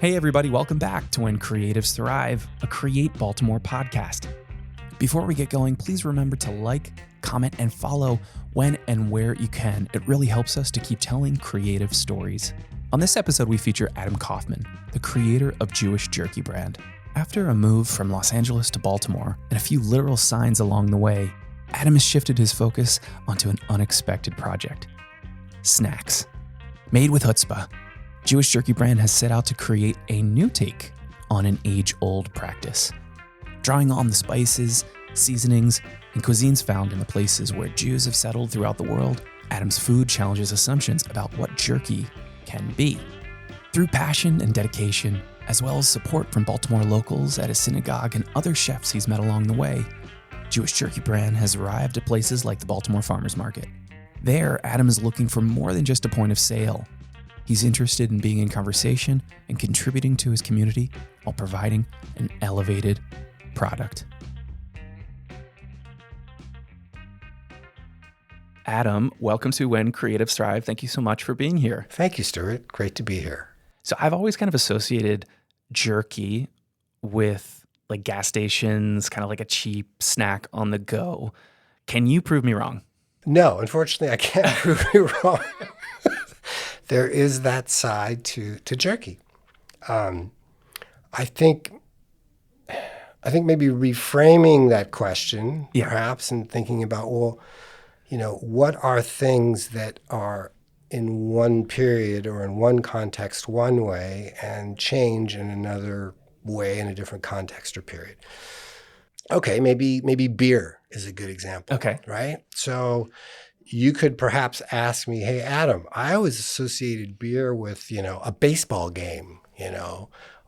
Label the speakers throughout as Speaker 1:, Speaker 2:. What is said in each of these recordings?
Speaker 1: Hey everybody, welcome back to When Creatives Thrive, a Create Baltimore podcast. Before we get going, please remember to like, comment, and follow when and where you can. It really helps us to keep telling creative stories. On this episode, we feature Adam Kaufman, the creator of Jewish Jerky Brand. After a move from Los Angeles to Baltimore and a few literal signs along the way, Adam has shifted his focus onto an unexpected project: snacks. Made with Chutzpah, Jewish Jerky Brand has set out to create a new take on an age-old practice, drawing on the spices, seasonings, and cuisines found in the places where Jews have settled throughout the world. Adam's food challenges assumptions about what jerky can be. Through passion and dedication, as well as support from Baltimore locals at a synagogue and other chefs he's met along the way, Jewish Jerky Brand has arrived at places like the Baltimore Farmers Market. There, Adam is looking for more than just a point of sale. He's interested in being in conversation and contributing to his community while providing an elevated product. Adam, welcome to When Creatives Thrive. Thank you so much for being here.
Speaker 2: Thank you, Stuart. Great to be here.
Speaker 1: So I've always kind of associated jerky with like gas stations, kind of like a cheap snack on the go. Can you prove me wrong?
Speaker 2: No, unfortunately, I can't prove you wrong. There is that side to jerky. I think maybe reframing that question, perhaps, and thinking about, well, what are things that are in one period or in one context one way and change in another way in a different context or period. Okay, maybe beer is a good example.
Speaker 1: Okay.
Speaker 2: Right? So you could perhaps ask me, hey, Adam, I always associated beer with, a baseball game,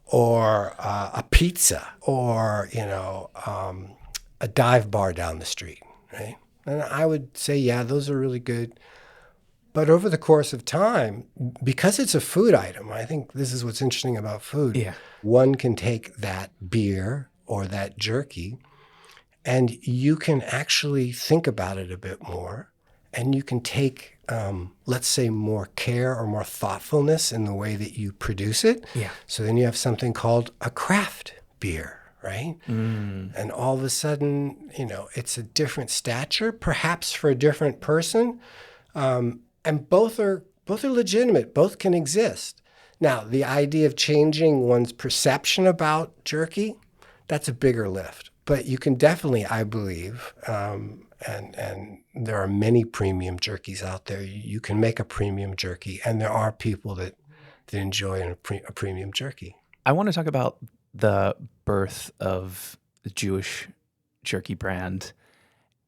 Speaker 2: or a pizza or, a dive bar down the street, right? And I would say, yeah, those are really good. But over the course of time, because it's a food item, I think this is what's interesting about food.
Speaker 1: Yeah.
Speaker 2: One can take that beer or that jerky and you can actually think about it a bit more. And you can take, let's say, more care or more thoughtfulness in the way that you produce it.
Speaker 1: Yeah.
Speaker 2: So then you have something called a craft beer, right? And all of a sudden, it's a different stature, perhaps for a different person. And both are legitimate. Both can exist. Now, the idea of changing one's perception about jerky, that's a bigger lift. But you can definitely, I believe, and there are many premium jerkies out there. You can make a premium jerky, and there are people that enjoy a premium jerky.
Speaker 1: I want to talk about the birth of the Jewish Jerky Brand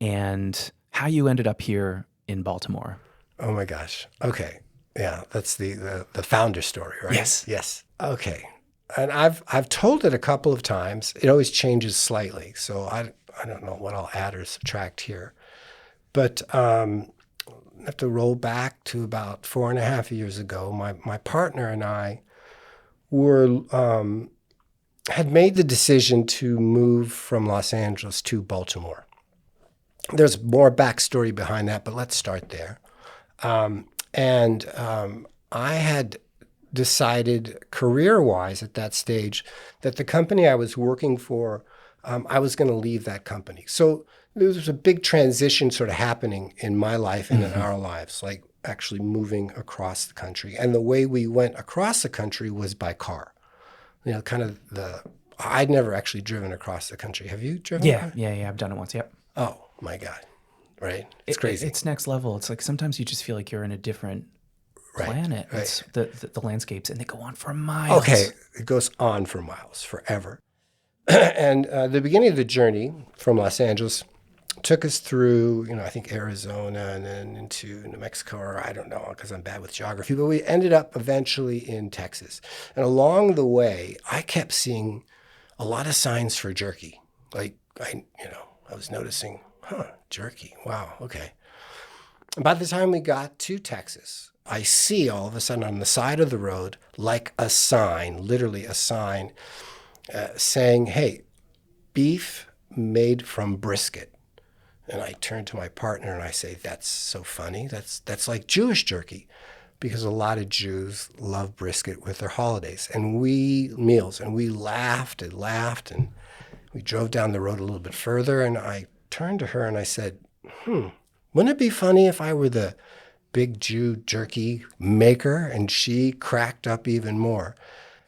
Speaker 1: and how you ended up here in Baltimore.
Speaker 2: Oh my gosh. Okay. Yeah, that's the founder story, right?
Speaker 1: Yes.
Speaker 2: Okay. And I've told it a couple of times. It always changes slightly, so I don't know what I'll add or subtract here. But I have to roll back to about 4.5 years ago. My partner and I had made the decision to move from Los Angeles to Baltimore. There's more backstory behind that, but let's start there. I had decided career-wise at that stage that the company I was working for, I was going to leave that company. So there was a big transition sort of happening in my life and in our lives, like actually moving across the country. And the way we went across the country was by car. I'd never actually driven across the country. Have you driven?
Speaker 1: Yeah. I've done it once. Yep.
Speaker 2: Oh my God. Right. It's crazy.
Speaker 1: It's next level. It's like sometimes you just feel like you're in a different planet.
Speaker 2: Right.
Speaker 1: It's the landscapes, and they go on for miles.
Speaker 2: Okay. It goes on for miles, forever. And the beginning of the journey from Los Angeles took us through, I think Arizona and then into New Mexico, or I don't know, because I'm bad with geography, but we ended up eventually in Texas. And along the way, I kept seeing a lot of signs for jerky. Like, I was noticing, jerky. Wow, okay. And by the time we got to Texas, I see all of a sudden on the side of the road, like a sign, literally a sign, saying, hey, beef made from brisket. And I turn to my partner and I say, that's so funny. That's like Jewish jerky. because a lot of Jews love brisket with their holidays and we laughed and laughed, and we drove down the road a little bit further, and I turned to her and I said, wouldn't it be funny if I were the big Jew jerky maker? And she cracked up even more.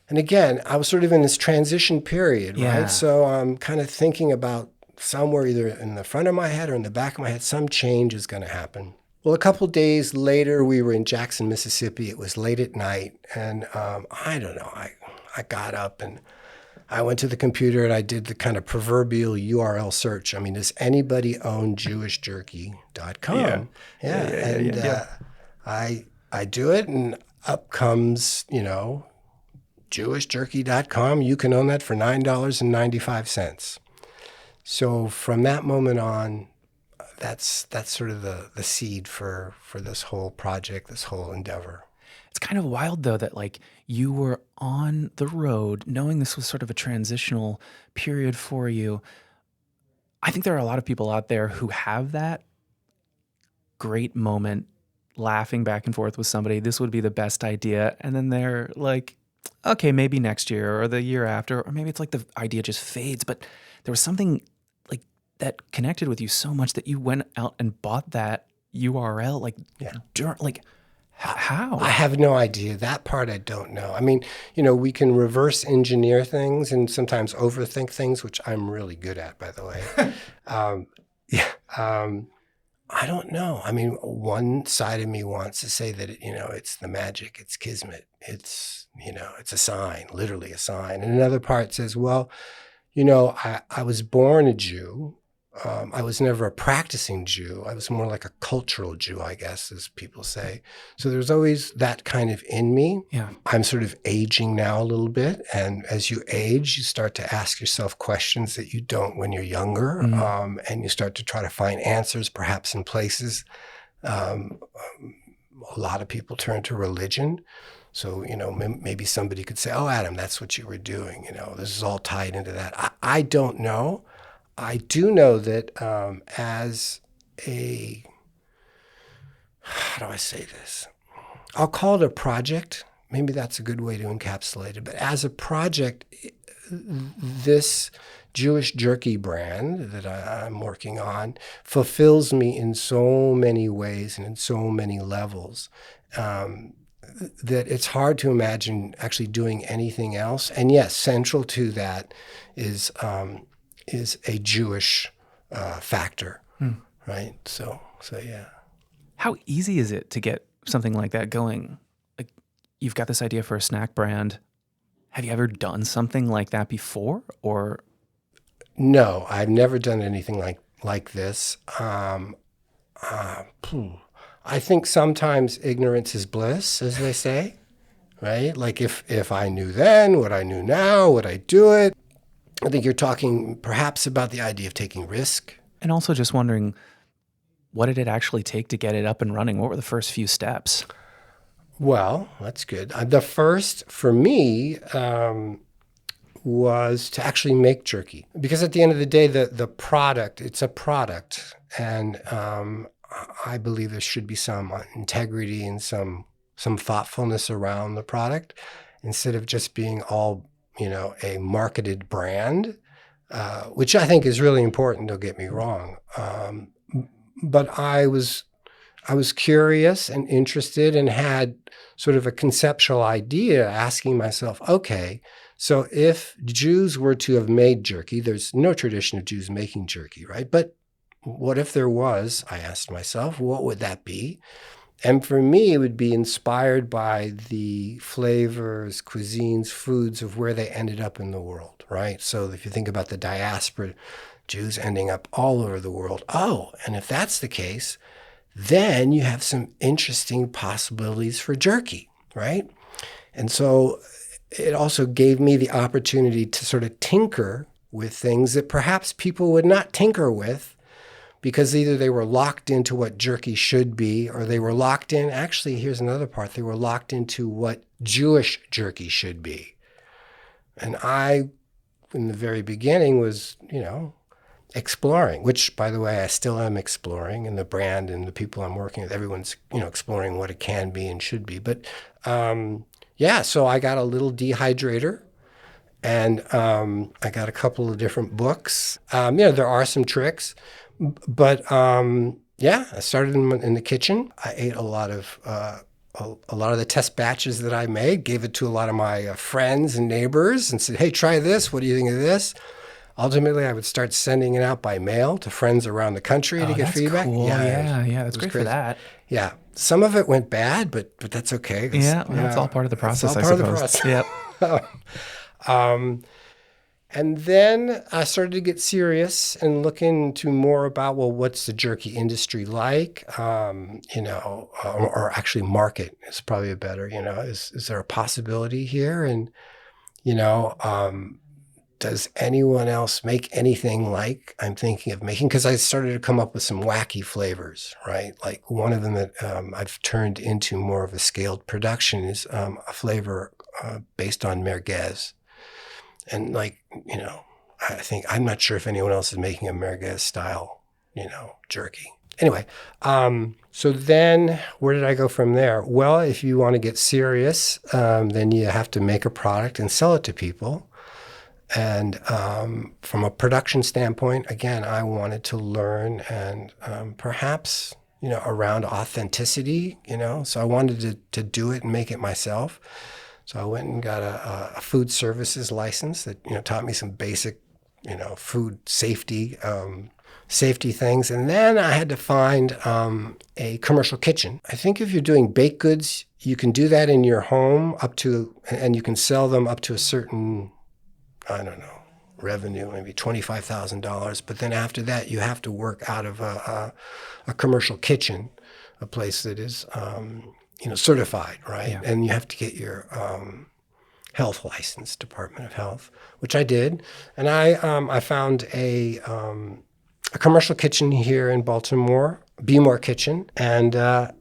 Speaker 2: And again, I was sort of in this transition period, right? So I'm kind of thinking about somewhere either in the front of my head or in the back of my head, some change is going to happen. Well, a couple days later, we were in Jackson, Mississippi. It was late at night. And I don't know, I got up and I went to the computer and I did the kind of proverbial URL search. I mean, does anybody own JewishJerky.com? I do it, and up comes, JewishJerky.com. You can own that for $9.95. So from that moment on, that's sort of the seed for this whole project, this whole endeavor.
Speaker 1: It's kind of wild, though, that like you were on the road knowing this was sort of a transitional period for you. I think there are a lot of people out there who have that great moment laughing back and forth with somebody. This would be the best idea. And then they're like, okay, maybe next year or the year after, or maybe it's like the idea just fades. But there was something like that connected with you so much that you went out and bought that URL. How?
Speaker 2: I have no idea. That part I don't know. I mean, we can reverse engineer things and sometimes overthink things, which I'm really good at, by the way. I don't know. I mean, one side of me wants to say that, it's the magic, it's kismet, it's a sign, literally a sign. And another part says, well, I was born a Jew. I was never a practicing Jew. I was more like a cultural Jew, I guess, as people say. So there's always that kind of in me.
Speaker 1: Yeah.
Speaker 2: I'm sort of aging now a little bit. And as you age, you start to ask yourself questions that you don't when you're younger. And you start to try to find answers, perhaps in places. A lot of people turn to religion. So, maybe somebody could say, oh, Adam, that's what you were doing. This is all tied into that. I don't know. I do know that as a, how do I say this? I'll call it a project. Maybe that's a good way to encapsulate it. But as a project, this Jewish Jerky brand that I'm working on fulfills me in so many ways and in so many levels that it's hard to imagine actually doing anything else. And yes, central to that is a Jewish factor, right? So yeah.
Speaker 1: How easy is it to get something like that going? Like, you've got this idea for a snack brand. Have you ever done something like that before, or?
Speaker 2: No, I've never done anything like this. I think sometimes ignorance is bliss, as they say, right? Like if I knew then what I knew now, would I do it? I think you're talking perhaps about the idea of taking risk.
Speaker 1: And also just wondering, what did it actually take to get it up and running? What were the first few steps?
Speaker 2: Well, that's good. The first for me was to actually make jerky. Because at the end of the day, the product, it's a product. And I believe there should be some integrity and some thoughtfulness around the product instead of just being all a marketed brand, which I think is really important, don't get me wrong. But I was curious and interested and had sort of a conceptual idea asking myself, okay, so if Jews were to have made jerky, there's no tradition of Jews making jerky, right? But what if there was, I asked myself, what would that be? And for me, it would be inspired by the flavors, cuisines, foods of where they ended up in the world, right? So if you think about the diaspora, Jews ending up all over the world. Oh, and if that's the case, then you have some interesting possibilities for jerky, right? And so it also gave me the opportunity to sort of tinker with things that perhaps people would not tinker with, because either they were locked into what jerky should be, or they were locked in, actually, here's another part, they were locked into what Jewish jerky should be. And I, in the very beginning, was, exploring, which, by the way, I still am exploring, and the brand and the people I'm working with, everyone's, exploring what it can be and should be. But so I got a little dehydrator, and I got a couple of different books. There are some tricks, but I started in the kitchen. I ate a lot of the test batches that I made, gave it to a lot of my friends and neighbors and said, hey, try this. What do you think of this? Ultimately, I would start sending it out by mail to friends around the country to get feedback.
Speaker 1: Cool. Yeah, that's great for that.
Speaker 2: Yeah. Some of it went bad, but that's okay.
Speaker 1: Yeah, it's all part of the process, I suppose.
Speaker 2: Of the process. Yep. And then I started to get serious and look into more about, what's the jerky industry like? Or actually market is probably a better, is there a possibility here? And, does anyone else make anything like I'm thinking of making? Because I started to come up with some wacky flavors, right? Like one of them that I've turned into more of a scaled production is a flavor based on merguez. And I'm not sure if anyone else is making a merguez style, jerky. Anyway, so then where did I go from there? Well, if you want to get serious, then you have to make a product and sell it to people. And from a production standpoint, again, I wanted to learn and perhaps, around authenticity, so I wanted to do it and make it myself. So I went and got a food services license that, taught me some basic, food safety things. And then I had to find a commercial kitchen. I think if you're doing baked goods, you can do that in your home and you can sell them up to a certain, revenue, maybe $25,000. But then after that, you have to work out of a commercial kitchen, a place that is, certified, right? Yeah. And you have to get your health license, Department of Health, which I did. And I found a commercial kitchen here in Baltimore, Bmore Kitchen. And I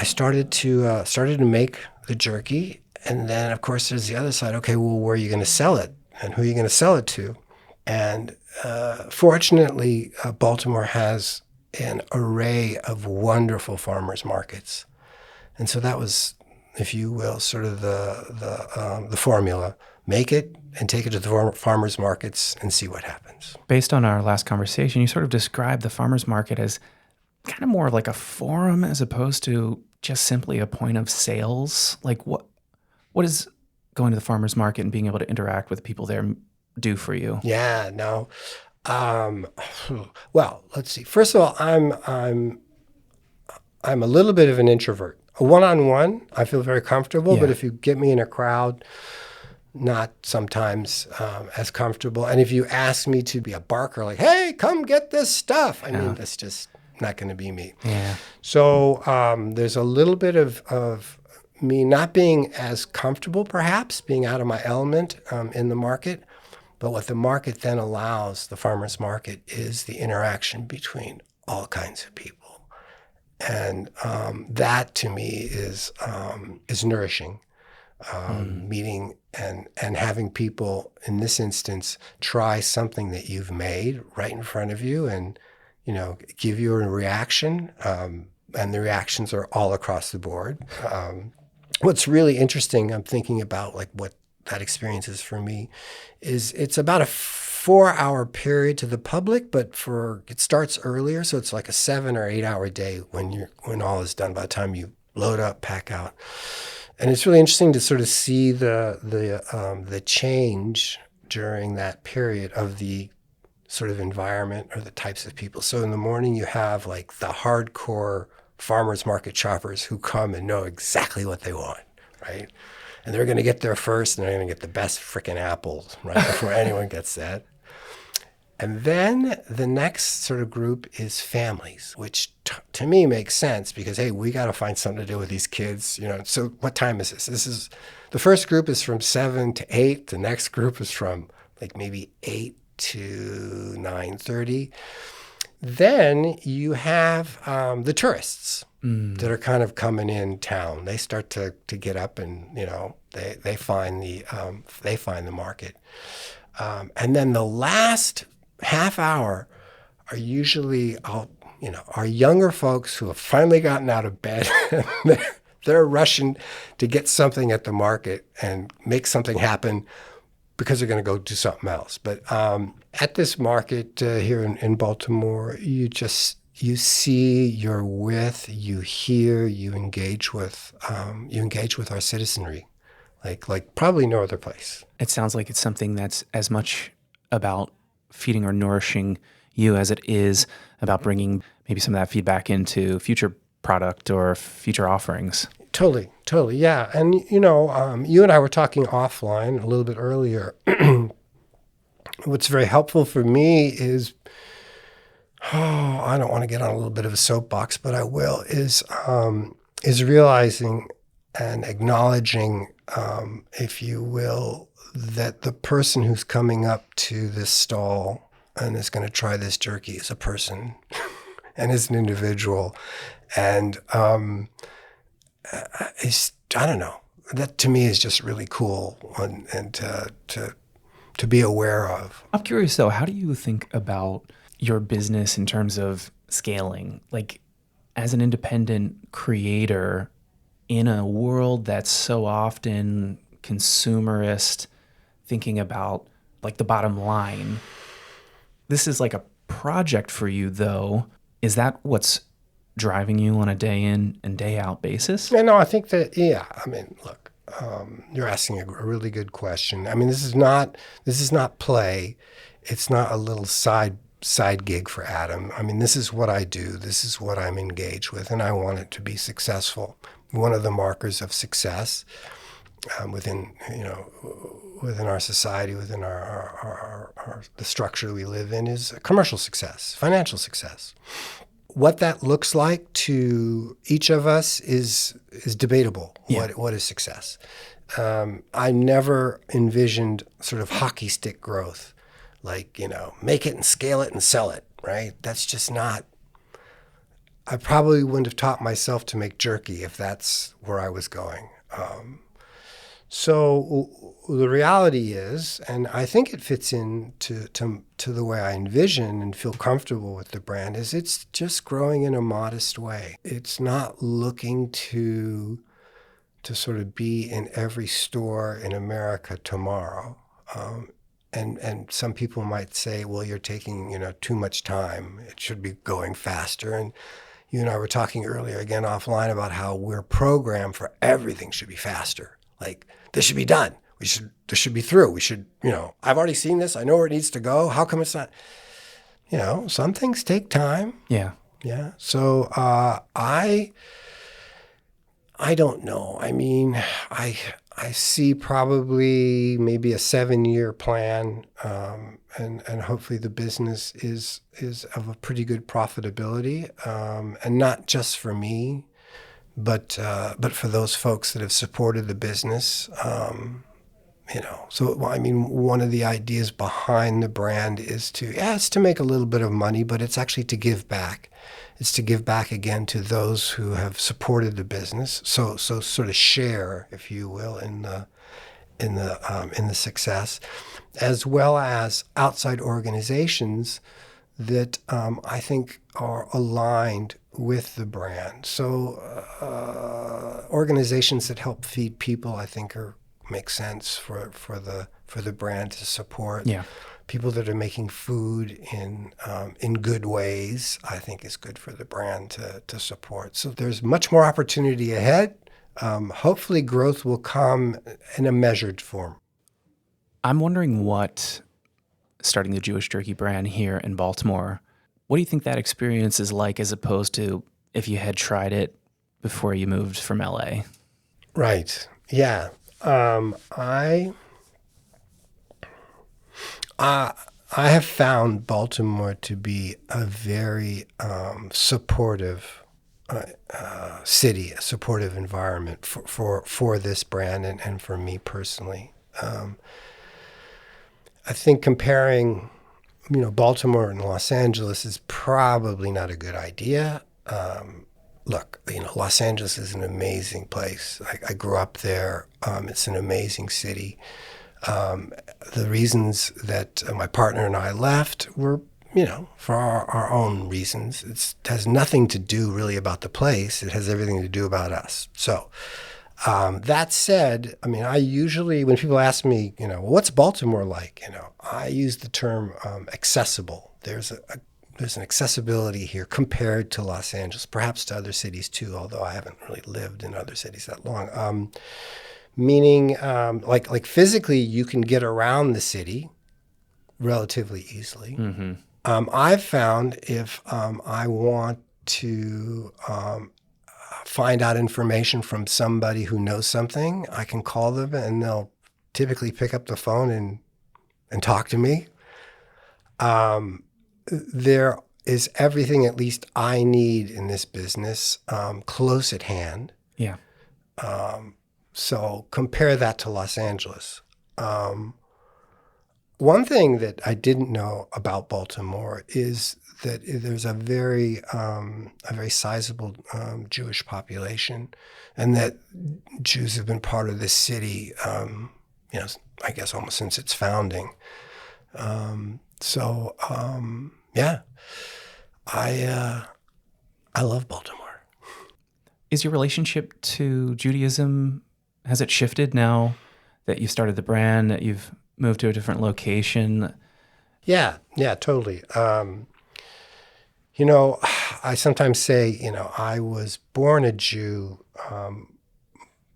Speaker 2: started to make the jerky. And then, of course, there's the other side. Okay, well, where are you going to sell it? And who are you going to sell it to? And fortunately, Baltimore has an array of wonderful farmers markets. And so that was, if you will, sort of the formula. Make it and take it to the farmers markets and see what happens.
Speaker 1: Based on our last conversation, you sort of described the farmers market as kind of more like a forum as opposed to just simply a point of sales. Like what is going to the farmers market and being able to interact with people there do for you?
Speaker 2: Yeah, no. Well, let's see. First of all, I'm a little bit of an introvert. A one-on-one, I feel very comfortable, but if you get me in a crowd, not sometimes as comfortable. And if you ask me to be a barker, like, hey, come get this stuff, I mean, that's just not going to be me. Yeah. So there's a little bit of me not being as comfortable, perhaps, being out of my element in the market. But what the market then allows, the farmer's market, is the interaction between all kinds of people. And that, to me, is nourishing. Meeting and having people, in this instance, try something that you've made right in front of you and, give you a reaction. And the reactions are all across the board. What's really interesting, I'm thinking about like what that experience is for me, is it's about a 4-hour period to the public, but it starts earlier, so it's like a 7 or 8 hour day when all is done by the time you load up, pack out. And it's really interesting to sort of see the change during that period of the sort of environment or the types of people. So in the morning you have like the hardcore farmers market shoppers who come and know exactly what they want, right? And they're going to get there first, and they're going to get the best freaking apples, right, before anyone gets that. And then the next sort of group is families, which to me makes sense because, hey, we got to find something to do with these kids. So what time is this? The first group is from 7 to 8. The next group is from like maybe 8 to 9:30. Then you have the tourists that are kind of coming in town. They start to get up and, they find the market. And then the last half hour are usually our younger folks who have finally gotten out of bed. They're rushing to get something at the market and make something happen because they're going to go do something else. But at this market here in Baltimore, you see, you're with, you hear, you engage with our citizenry, like probably no other place.
Speaker 1: It sounds like it's something that's as much about feeding or nourishing you as it is about bringing maybe some of that feedback into future product or future offerings.
Speaker 2: Totally, yeah. And you and I were talking offline a little bit earlier. What's very helpful for me is, I don't want to get on a little bit of a soapbox, but I will, is realizing and acknowledging, if you will, that the person who's coming up to this stall and is going to try this jerky is a person and is an individual. And I don't know. That to me is just really cool and to be aware of.
Speaker 1: I'm curious though, how do you think about your business in terms of scaling? Like, as an independent creator in a world that's so often consumerist, thinking about like the bottom line, this is like a project for you though. Is that what's driving you on a day in and day out basis?
Speaker 2: Yeah, no, I think that, yeah. I mean, look, you're asking a really good question. I mean, this is not play. It's not a little side gig for Adam. I mean, this is what I do. This is what I'm engaged with, and I want it to be successful. One of the markers of success within our society, within our the structure we live in, is commercial success, financial success. What that looks like to each of us is debatable. Yeah. What is success? I never envisioned sort of hockey stick growth, like, make it and scale it and sell it, right? That's just not. I probably wouldn't have taught myself to make jerky if that's where I was going. So the reality is, and I think it fits in to the way I envision and feel comfortable with the brand, is it's just growing in a modest way. It's not looking to sort of be in every store in America tomorrow. And some people might say, well, you're taking, too much time. It should be going faster. And you and I were talking earlier, again, offline, about how we're programmed for everything should be faster. Like, this should be done. This should be through. We should, I've already seen this. I know where it needs to go. How come it's not? Some things take time.
Speaker 1: Yeah.
Speaker 2: Yeah. So I don't know. I mean, I see probably maybe a 7-year plan, and hopefully the business is of a pretty good profitability, and not just for me, but for those folks that have supported the business. So I mean, one of the ideas behind the brand is it's to make a little bit of money, but it's actually to give back. It's to give back again to those who have supported the business. So sort of share, if you will, in the success, as well as outside organizations that I think are aligned with the brand. So organizations that help feed people, I think, make sense for the brand to support.
Speaker 1: Yeah.
Speaker 2: People that are making food in good ways, I think, is good for the brand to support. So there's much more opportunity ahead. Hopefully growth will come in a measured form.
Speaker 1: I'm wondering what starting the Jewish Jerky Brand here in Baltimore, what do you think that experience is like as opposed to if you had tried it before you moved from LA?
Speaker 2: Right. Yeah. I have found Baltimore to be a very supportive city, a supportive environment for this brand and for me personally. I think comparing, Baltimore and Los Angeles is probably not a good idea. Look, Los Angeles is an amazing place. I grew up there. It's an amazing city. The reasons that my partner and I left were, for our own reasons. It has nothing to do really about the place. It has everything to do about us. So that said, I mean, I usually, when people ask me, what's Baltimore like? I use the term accessible. There's an accessibility here compared to Los Angeles, perhaps to other cities too, although I haven't really lived in other cities that long. Meaning, like physically, you can get around the city relatively easily.
Speaker 1: Mm-hmm.
Speaker 2: I've found if I want to find out information from somebody who knows something, I can call them and they'll typically pick up the phone and talk to me. There is everything, at least I need in this business, close at hand.
Speaker 1: Yeah.
Speaker 2: So compare that to Los Angeles. One thing that I didn't know about Baltimore is that there's a very sizable Jewish population, and that Jews have been part of this city, I guess almost since its founding. Yeah, I love Baltimore.
Speaker 1: Is your relationship to Judaism, has it shifted now that you've started the brand, that you've moved to a different location?
Speaker 2: Yeah, totally. I sometimes say, I was born a Jew,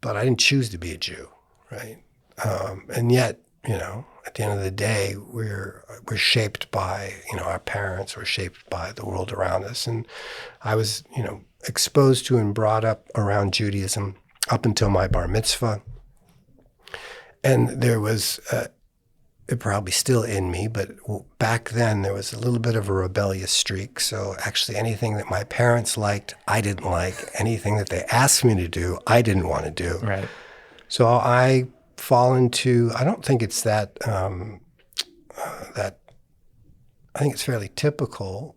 Speaker 2: but I didn't choose to be a Jew, right? And yet, at the end of the day, we're shaped by, our parents, we're shaped by the world around us. And I was, exposed to and brought up around Judaism up until my bar mitzvah. And there was, it probably still in me, but back then there was a little bit of a rebellious streak. So actually anything that my parents liked, I didn't like. Anything that they asked me to do, I didn't want to do.
Speaker 1: Right.
Speaker 2: So I fall into, I don't think it's that, I think it's fairly typical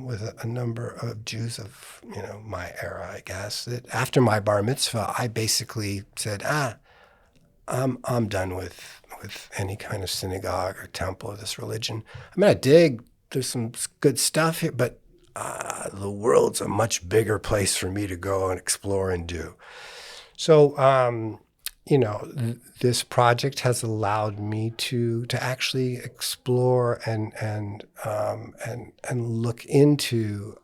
Speaker 2: with a number of Jews of, my era, I guess, that after my bar mitzvah, I basically said, I'm done with any kind of synagogue or temple of this religion. I mean, I dig, there's some good stuff here, but the world's a much bigger place for me to go and explore and do. So, this project has allowed me to actually explore and look into,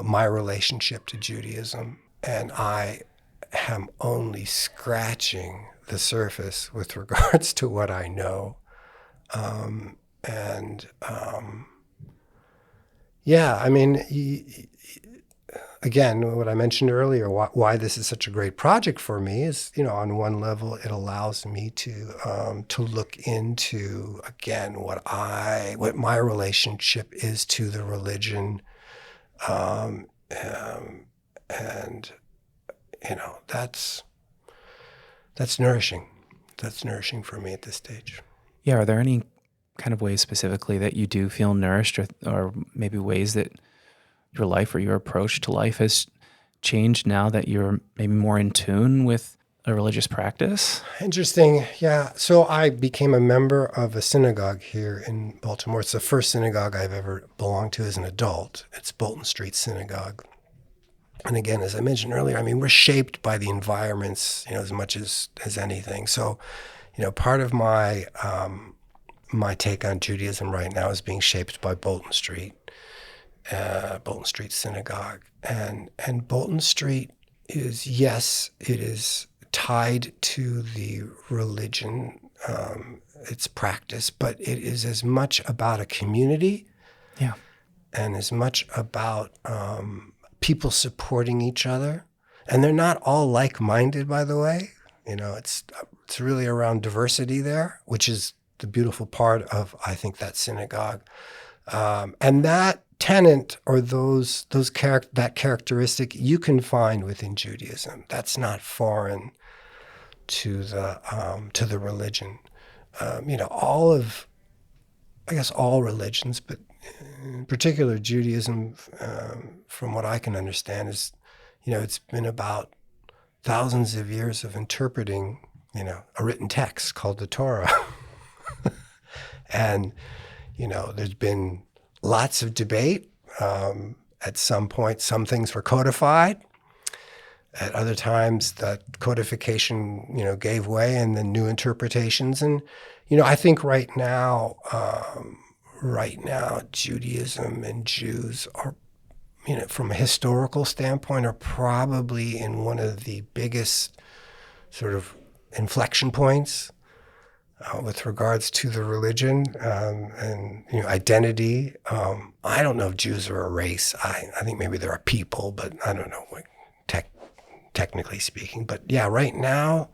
Speaker 2: my relationship to Judaism. And I am only scratching the surface with regards to what I know. I mean, again, what I mentioned earlier, why this is such a great project for me is, on one level, it allows me to look into, again, what my relationship is to the religion. That's nourishing. That's nourishing for me at this stage.
Speaker 1: Yeah. Are there any kind of ways specifically that you do feel nourished, or maybe ways that your life or your approach to life has changed now that you're maybe more in tune with a religious practice?
Speaker 2: Interesting. Yeah. So I became a member of a synagogue here in Baltimore. It's the first synagogue I've ever belonged to as an adult. It's Bolton Street Synagogue. And again, as I mentioned earlier, I mean, we're shaped by the environments, as much as anything. So, part of my my take on Judaism right now is being shaped by Bolton Street Synagogue. And Bolton Street is, yes, it is tied to the religion, its practice, but it is as much about a community,
Speaker 1: yeah,
Speaker 2: and as much about people supporting each other. And they're not all like-minded, by the way. It's really around diversity there, which is the beautiful part of, I think, that synagogue. And that tenet, or that characteristic, you can find within Judaism. That's not foreign to the religion. All religions, but in particular Judaism, from what I can understand, is, it's been about thousands of years of interpreting, a written text called the Torah. And, There's been lots of debate. At some point, some things were codified. At other times, that codification, gave way, and then new interpretations. And, I think right now, Judaism and Jews are, from a historical standpoint, are probably in one of the biggest sort of inflection points with regards to the religion and identity. I don't know if Jews are a race. I think maybe they're a people, but I don't know, technically speaking. But yeah, right now,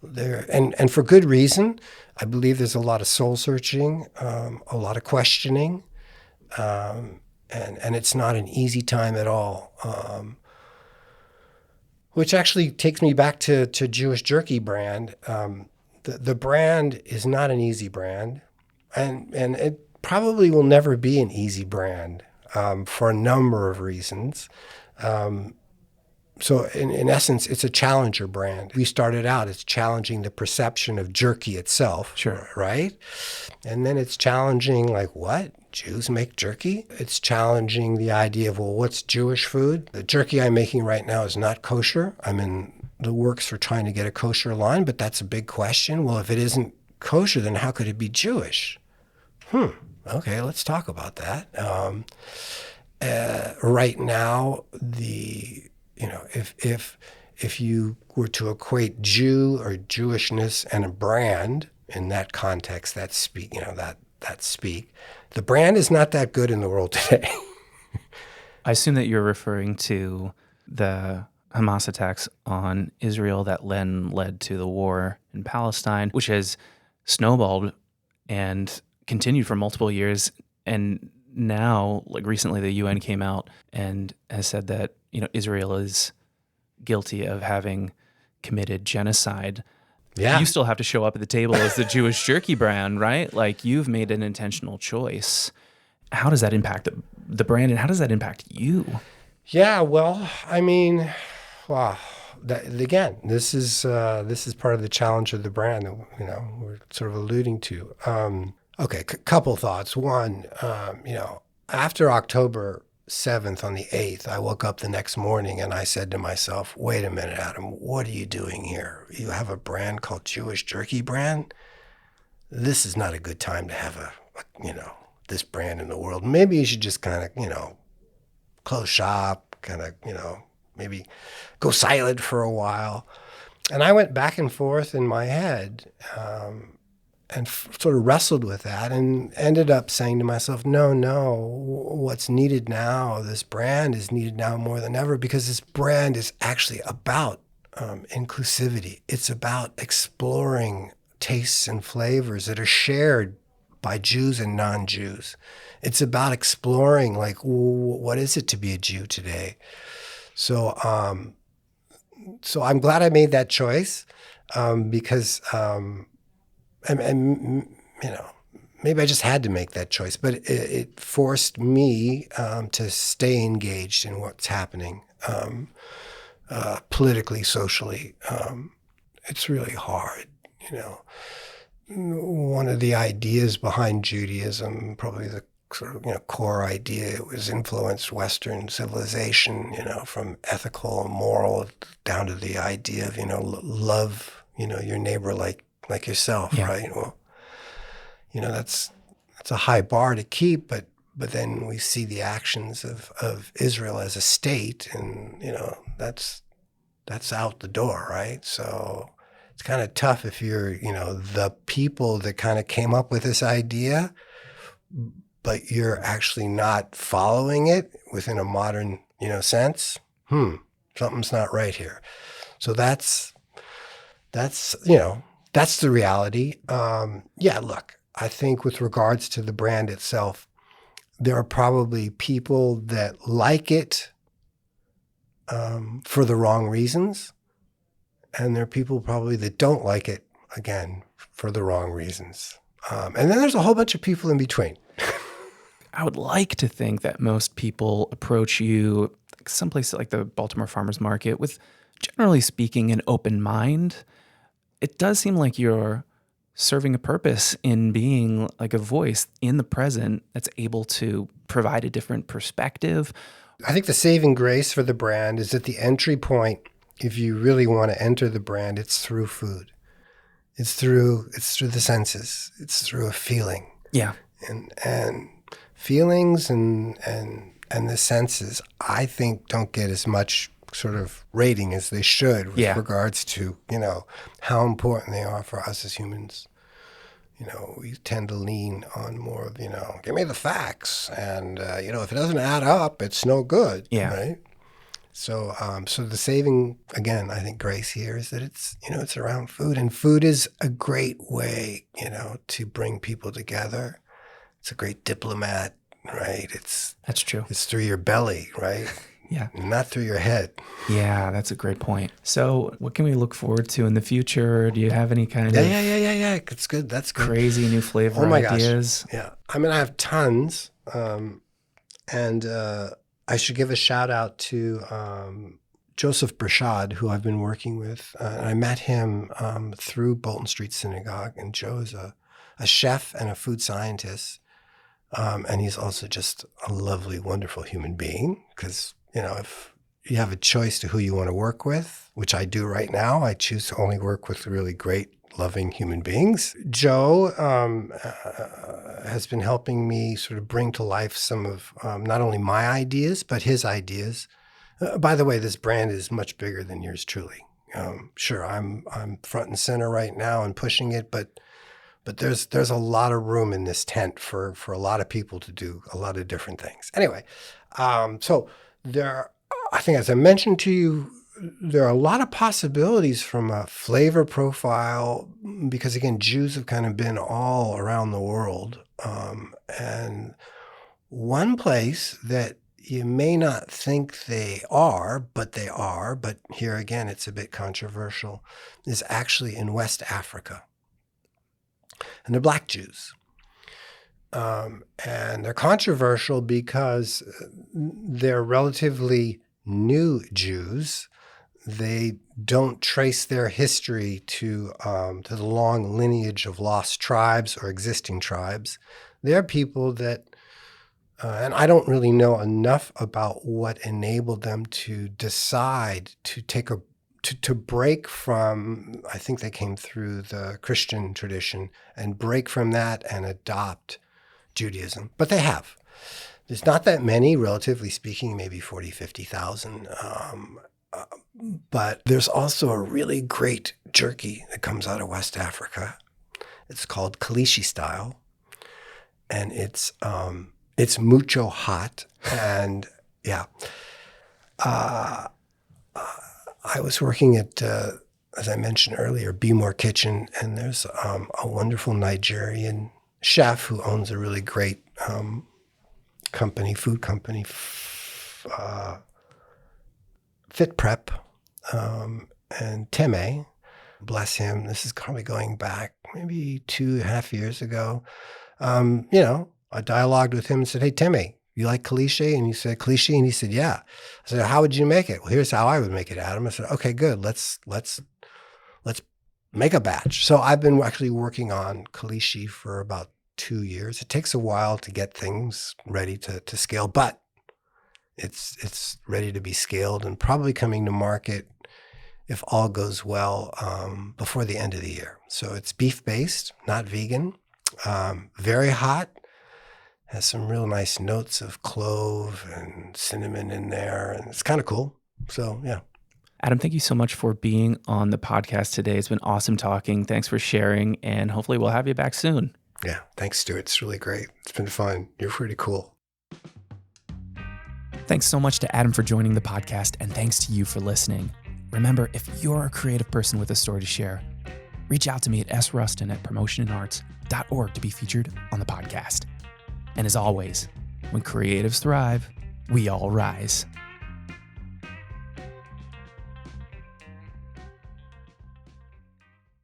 Speaker 2: and for good reason. I believe there's a lot of soul searching, a lot of questioning, and it's not an easy time at all. Which actually takes me back to Jewish Jerky Brand. The brand is not an easy brand, and it probably will never be an easy brand for a number of reasons. So in essence, it's a challenger brand. We started out as challenging the perception of jerky itself,
Speaker 1: sure,
Speaker 2: right? And then it's challenging, like, what? Jews make jerky? It's challenging the idea of, well, what's Jewish food? The jerky I'm making right now is not kosher. I'm in the works for trying to get a kosher line, but that's a big question. Well, if it isn't kosher, then how could it be Jewish? Okay, let's talk about that. Right now, if you were to equate Jew or Jewishness and a brand in that context, that speak, the brand is not that good in the world today.
Speaker 1: I assume that you're referring to the Hamas attacks on Israel that then led to the war in Palestine, which has snowballed and continued for multiple years. And now, like recently, the UN came out and has said that, Israel is guilty of having committed genocide.
Speaker 2: Yeah.
Speaker 1: You still have to show up at the table as the Jewish Jerky Brand, right? Like, you've made an intentional choice. How does that impact the brand, and how does that impact you?
Speaker 2: Yeah, well, I mean, wow. Again, this is part of the challenge of the brand that we're sort of alluding to. Okay, couple thoughts. One, after October 7th on the 8th, I woke up the next morning and I said to myself, wait a minute, Adam, what are you doing here? You have a brand called Jewish Jerky Brand? This is not a good time to have this brand in the world. Maybe you should just kind of, close shop, kind of, maybe go silent for a while. And I went back and forth in my head and sort of wrestled with that and ended up saying to myself, no, what's needed now, this brand is needed now more than ever, because this brand is actually about inclusivity. It's about exploring tastes and flavors that are shared by Jews and non-Jews. It's about exploring, like, what is it to be a Jew today? So I'm glad I made that choice because maybe I just had to make that choice, but it forced me to stay engaged in what's happening politically, socially. It's really hard, One of the ideas behind Judaism, probably the sort of core idea, it was influenced Western civilization, from ethical and moral down to the idea of love, your neighbor like yourself, yeah. Right? Well, that's a high bar to keep, but then we see the actions of Israel as a state, and that's out the door, right? So it's kind of tough if you're the people that kind of came up with this idea, but you're actually not following it within a modern sense. Something's not right here. So that's the reality. Look, I think with regards to the brand itself, there are probably people that like it for the wrong reasons. And there are people probably that don't like it, again, for the wrong reasons. And then there's a whole bunch of people in between.
Speaker 1: I would like to think that most people approach you, some places like the Baltimore Farmers Market, with, generally speaking, an open mind. It does seem like you're serving a purpose in being like a voice in the present that's able to provide a different perspective.
Speaker 2: I think the saving grace for the brand is that the entry point, if you really want to enter the brand, it's through food. It's through the senses. It's through a feeling.
Speaker 1: Yeah.
Speaker 2: And feelings and the senses, I think, don't get as much sort of rating as they should with regards to, how important they are for us as humans. We tend to lean on more of, give me the facts. And, if it doesn't add up, it's no good.
Speaker 1: Yeah.
Speaker 2: Right? So the saving, again, I think grace here is that it's around food. And food is a great way, to bring people together. It's a great diplomat, right?
Speaker 1: That's true.
Speaker 2: It's through your belly, right?
Speaker 1: Yeah.
Speaker 2: Not through your head.
Speaker 1: Yeah, that's a great point. So what can we look forward to in the future? Do you have any kind of
Speaker 2: Yeah. It's good. That's good.
Speaker 1: Crazy new flavor ideas?
Speaker 2: Gosh. Yeah. I mean, I have tons. And I should give a shout out to Joseph Brashad, who I've been working with. I met him through Bolton Street Synagogue. And Joe is a chef and a food scientist. And he's also just a lovely, wonderful human being because, if you have a choice to who you want to work with, which I do right now, I choose to only work with really great, loving human beings. Joe has been helping me sort of bring to life some of not only my ideas, but his ideas. By the way, this brand is much bigger than yours truly. Sure, I'm front and center right now and pushing it, but there's a lot of room in this tent for a lot of people to do a lot of different things. Anyway, so I think as I mentioned to you, there are a lot of possibilities from a flavor profile because, again, Jews have kind of been all around the world. And one place that you may not think they are, but here again, it's a bit controversial, is actually in West Africa. And they're Black Jews. And they're controversial because they're relatively new Jews. They don't trace their history to the long lineage of lost tribes or existing tribes. They're people that, and I don't really know enough about what enabled them to decide to to break from, I think they came through the Christian tradition and break from that and adopt Judaism. But they have. There's not that many, relatively speaking, maybe 40, 50,000. But there's also a really great jerky that comes out of West Africa. It's called Kalishi style. And it's mucho hot. And yeah. I was working at, as I mentioned earlier, Be More Kitchen, and there's a wonderful Nigerian chef who owns a really great food company, Fit Prep, and Teme, bless him. This is probably going back maybe 2.5 years ago. I dialogued with him and said, "Hey, Teme, you like Kalishi?" And he said, "Kalishi?" And he said, "Yeah." I said, "How would you make it?" "Well, here's how I would make it, Adam." I said, "Okay, good. Let's make a batch." So I've been actually working on Kalishi for about 2 years. It takes a while to get things ready to scale, but it's ready to be scaled and probably coming to market, if all goes well, before the end of the year. So it's beef-based, not vegan, very hot. Has some real nice notes of clove and cinnamon in there, and it's kind of cool. So, yeah.
Speaker 1: Adam, thank you so much for being on the podcast today. It's been awesome talking. Thanks for sharing, and hopefully we'll have you back soon.
Speaker 2: Yeah, thanks, Stuart. It's really great. It's been fun. You're pretty cool.
Speaker 1: Thanks so much to Adam for joining the podcast, and thanks to you for listening. Remember, if you're a creative person with a story to share, reach out to me at srustin@promotionandarts.org to be featured on the podcast. And as always, when creatives thrive, we all rise.